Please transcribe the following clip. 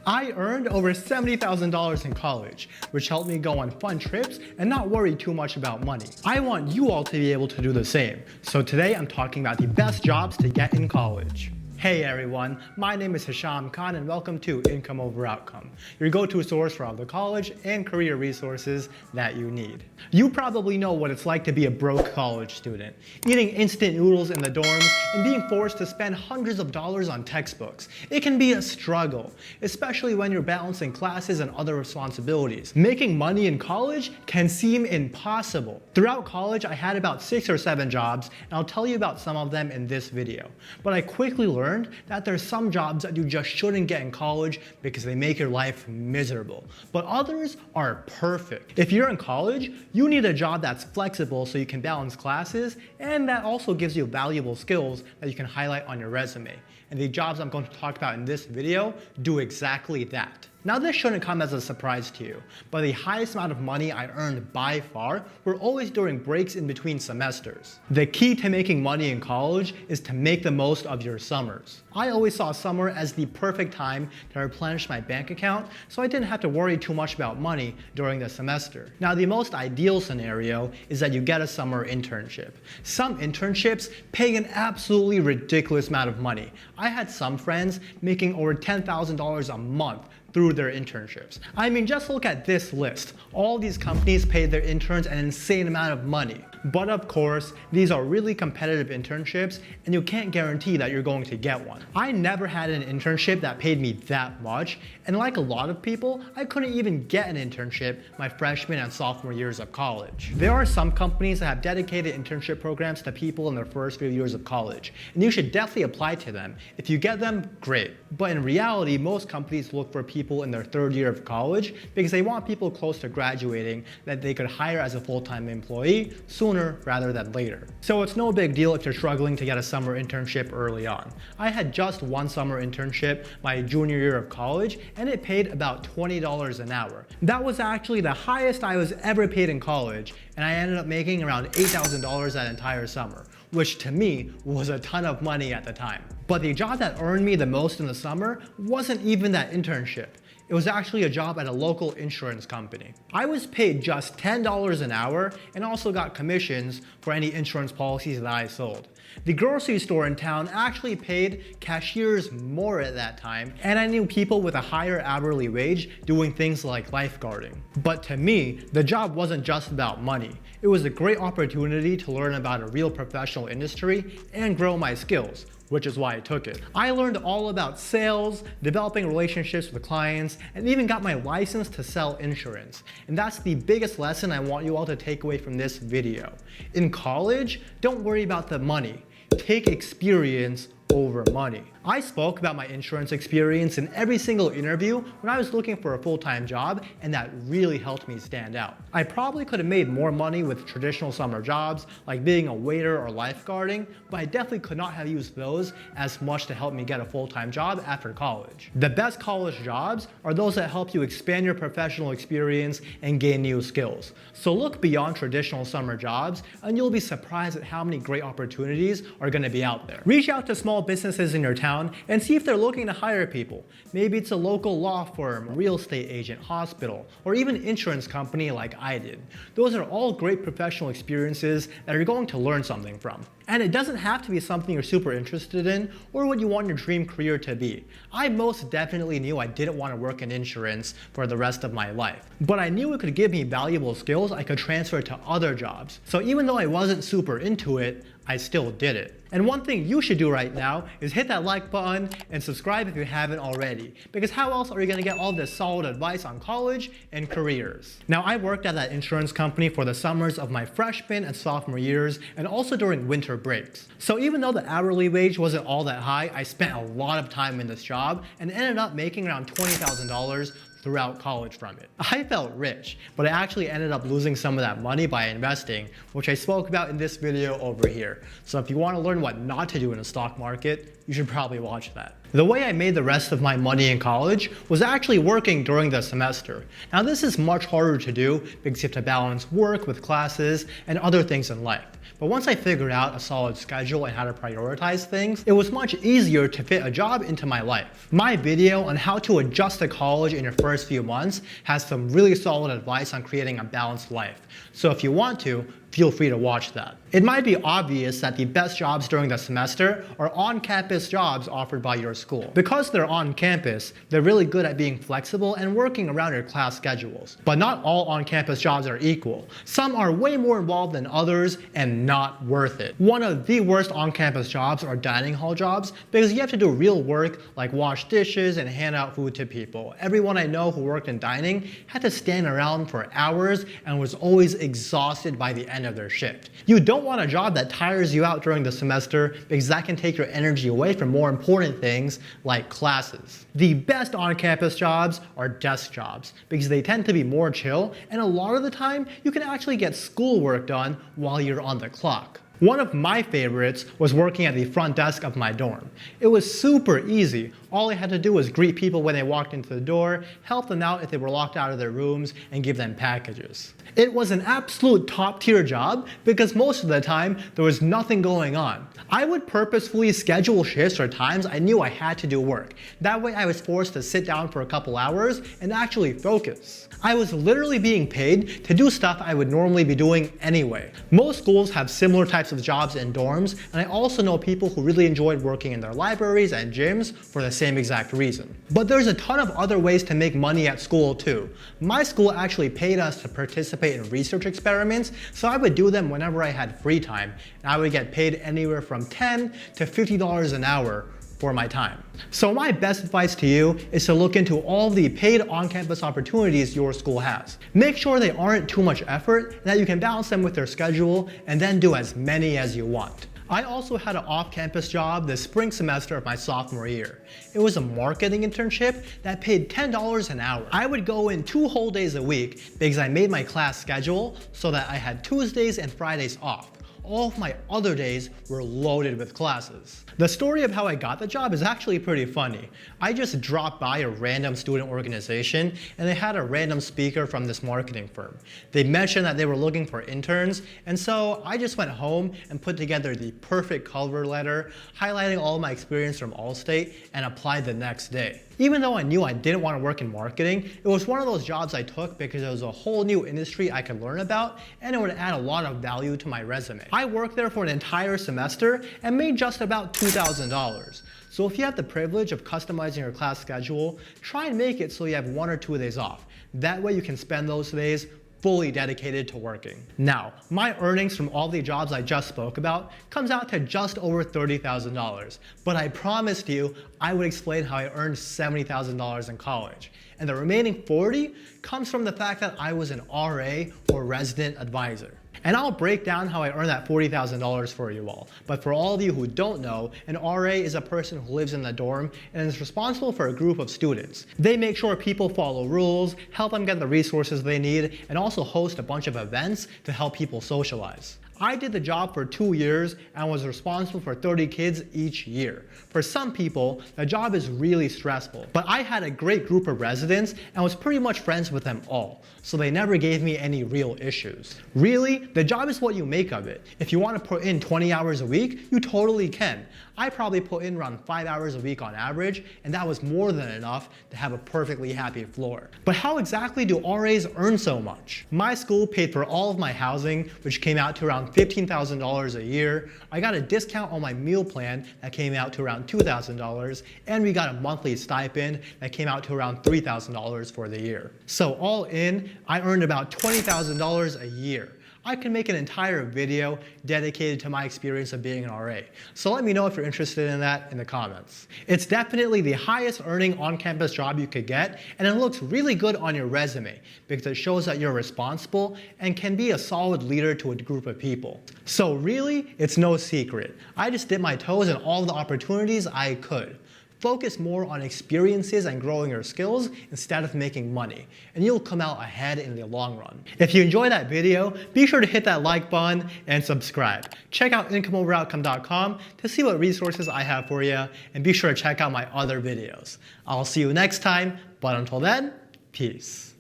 I earned over $70,000 in college, which helped me go on fun trips and not worry too much about money. I want you all to be able to do the same. So today I'm talking about the best jobs to get in college. Hey everyone, my name is Hisham Khan and welcome to Income Over Outcome, your go-to source for all the college and career resources that you need. You probably know what it's like to be a broke college student, eating instant noodles in the dorms and being forced to spend hundreds of dollars on textbooks. It can be a struggle, especially when you're balancing classes and other responsibilities. Making money in college can seem impossible. Throughout college, I had about 6 or 7 jobs, and I'll tell you about some of them in this video. But I quickly learned that there's some jobs that you just shouldn't get in college because they make your life miserable, but others are perfect. If you're in college, you need a job that's flexible so you can balance classes, and that also gives you valuable skills that you can highlight on your resume. And the jobs I'm going to talk about in this video do exactly that. Now this shouldn't come as a surprise to you, but the highest amount of money I earned by far were always during breaks in between semesters. The key to making money in college is to make the most of your summers. I always saw summer as the perfect time to replenish my bank account, so I didn't have to worry too much about money during the semester. Now the most ideal scenario is that you get a summer internship. Some internships pay an absolutely ridiculous amount of money. I had some friends making over $10,000 a month through their internships. I mean, just look at this list. All these companies pay their interns an insane amount of money. But of course, these are really competitive internships and you can't guarantee that you're going to get one. I never had an internship that paid me that much, and like a lot of people, I couldn't even get an internship my freshman and sophomore years of college. There are some companies that have dedicated internship programs to people in their first few years of college, and you should definitely apply to them. If you get them, great. But in reality, most companies look for people in their third year of college because they want people close to graduating that they could hire as a full-time employee sooner rather than later. So it's no big deal if you're struggling to get a summer internship early on. I had just one summer internship my junior year of college, and it paid about $20 an hour. That was actually the highest I was ever paid in college, and I ended up making around $8,000 that entire summer, which to me was a ton of money at the time. But the job that earned me the most in the summer wasn't even that internship. It was actually a job at a local insurance company. I was paid just $10 an hour and also got commissions for any insurance policies that I sold. The grocery store in town actually paid cashiers more at that time, and I knew people with a higher hourly wage doing things like lifeguarding. But to me, the job wasn't just about money. It was a great opportunity to learn about a real professional industry and grow my skills, which is why I took it. I learned all about sales, developing relationships with clients, and even got my license to sell insurance. And that's the biggest lesson I want you all to take away from this video. In college, don't worry about the money. Take experience over money. I spoke about my insurance experience in every single interview when I was looking for a full-time job, and that really helped me stand out. I probably could have made more money with traditional summer jobs like being a waiter or lifeguarding, but I definitely could not have used those as much to help me get a full-time job after college. The best college jobs are those that help you expand your professional experience and gain new skills. So look beyond traditional summer jobs and you'll be surprised at how many great opportunities are going to be out there. Reach out to small businesses in your town and see if they're looking to hire people. Maybe it's a local law firm, real estate agent, hospital, or even insurance company like I did. Those are all great professional experiences that you're going to learn something from. And it doesn't have to be something you're super interested in or what you want your dream career to be. I most definitely knew I didn't want to work in insurance for the rest of my life, but I knew it could give me valuable skills I could transfer to other jobs. So even though I wasn't super into it, I still did it. And one thing you should do right now is hit that like button and subscribe if you haven't already, because how else are you going to get all this solid advice on college and careers? Now, I worked at that insurance company for the summers of my freshman and sophomore years and also during winter breaks. So even though the hourly wage wasn't all that high, I spent a lot of time in this job and ended up making around $20,000 throughout college from it. I felt rich, but I actually ended up losing some of that money by investing, which I spoke about in this video over here. So if you want to learn what not to do in the stock market, you you should probably watch that. The way I made the rest of my money in college was actually working during the semester. Now this is much harder to do because you have to balance work with classes and other things in life. But once I figured out a solid schedule and how to prioritize things, it was much easier to fit a job into my life. My video on how to adjust to college in your first few months has some really solid advice on creating a balanced life. So if you want to, feel free to watch that. It might be obvious that the best jobs during the semester are on-campus jobs offered by your school. Because they're on campus, they're really good at being flexible and working around your class schedules. But not all on-campus jobs are equal. Some are way more involved than others and not worth it. One of the worst on-campus jobs are dining hall jobs because you have to do real work like wash dishes and hand out food to people. Everyone I know who worked in dining had to stand around for hours and was always exhausted by the end of their shift. You don't want a job that tires you out during the semester because that can take your energy away from more important things like classes. The best on-campus jobs are desk jobs because they tend to be more chill, and a lot of the time you can actually get schoolwork done while you're on the clock. One of my favorites was working at the front desk of my dorm. It was super easy. All I had to do was greet people when they walked into the door, help them out if they were locked out of their rooms, and give them packages. It was an absolute top-tier job because most of the time there was nothing going on. I would purposefully schedule shifts or times I knew I had to do work. That way I was forced to sit down for a couple hours and actually focus. I was literally being paid to do stuff I would normally be doing anyway. Most schools have similar types of jobs in dorms, and I also know people who really enjoyed working in their libraries and gyms for the same exact reason. But there's a ton of other ways to make money at school too. My school actually paid us to participate in research experiments, so I would do them whenever I had free time, and I would get paid anywhere from $10 to $50 an hour for my time. So my best advice to you is to look into all the paid on-campus opportunities your school has. Make sure they aren't too much effort and that you can balance them with their schedule and then do as many as you want. I also had an off-campus job the spring semester of my sophomore year. It was a marketing internship that paid $10 an hour. I would go in 2 whole days a week because I made my class schedule so that I had Tuesdays and Fridays off. All of my other days were loaded with classes. The story of how I got the job is actually pretty funny. I just dropped by a random student organization and they had a random speaker from this marketing firm. They mentioned that they were looking for interns, and so I just went home and put together the perfect cover letter, highlighting all my experience from Allstate, and applied the next day. Even though I knew I didn't want to work in marketing, it was one of those jobs I took because it was a whole new industry I could learn about and it would add a lot of value to my resume. I worked there for an entire semester and made just about $2,000. So if you have the privilege of customizing your class schedule, try and make it so you have 1 or 2 days off. That way you can spend those days fully dedicated to working. Now, my earnings from all the jobs I just spoke about comes out to just over $30,000. But I promised you I would explain how I earned $70,000 in college. And the remaining 40 comes from the fact that I was an RA or resident advisor. And I'll break down how I earned that $40,000 for you all. But for all of you who don't know, an RA is a person who lives in the dorm and is responsible for a group of students. They make sure people follow rules, help them get the resources they need, and also host a bunch of events to help people socialize. I did the job for 2 years and was responsible for 30 kids each year. For some people, the job is really stressful, but I had a great group of residents and was pretty much friends with them all, so they never gave me any real issues. Really, the job is what you make of it. If you want to put in 20 hours a week, you totally can. I probably put in around 5 hours a week on average, and that was more than enough to have a perfectly happy floor. But how exactly do RAs earn so much? My school paid for all of my housing, which came out to around $15,000 a year. I got a discount on my meal plan that came out to around $2,000, and we got a monthly stipend that came out to around $3,000 for the year. So all in, I earned about $20,000 a year. I can make an entire video dedicated to my experience of being an RA. So let me know if you're interested in that in the comments. It's definitely the highest earning on-campus job you could get, and it looks really good on your resume because it shows that you're responsible and can be a solid leader to a group of people. So really, it's no secret. I just dipped my toes in all the opportunities I could. Focus more on experiences and growing your skills instead of making money, and you'll come out ahead in the long run. If you enjoyed that video, be sure to hit that like button and subscribe. Check out incomeoveroutcome.com to see what resources I have for you, and be sure to check out my other videos. I'll see you next time, but until then, peace.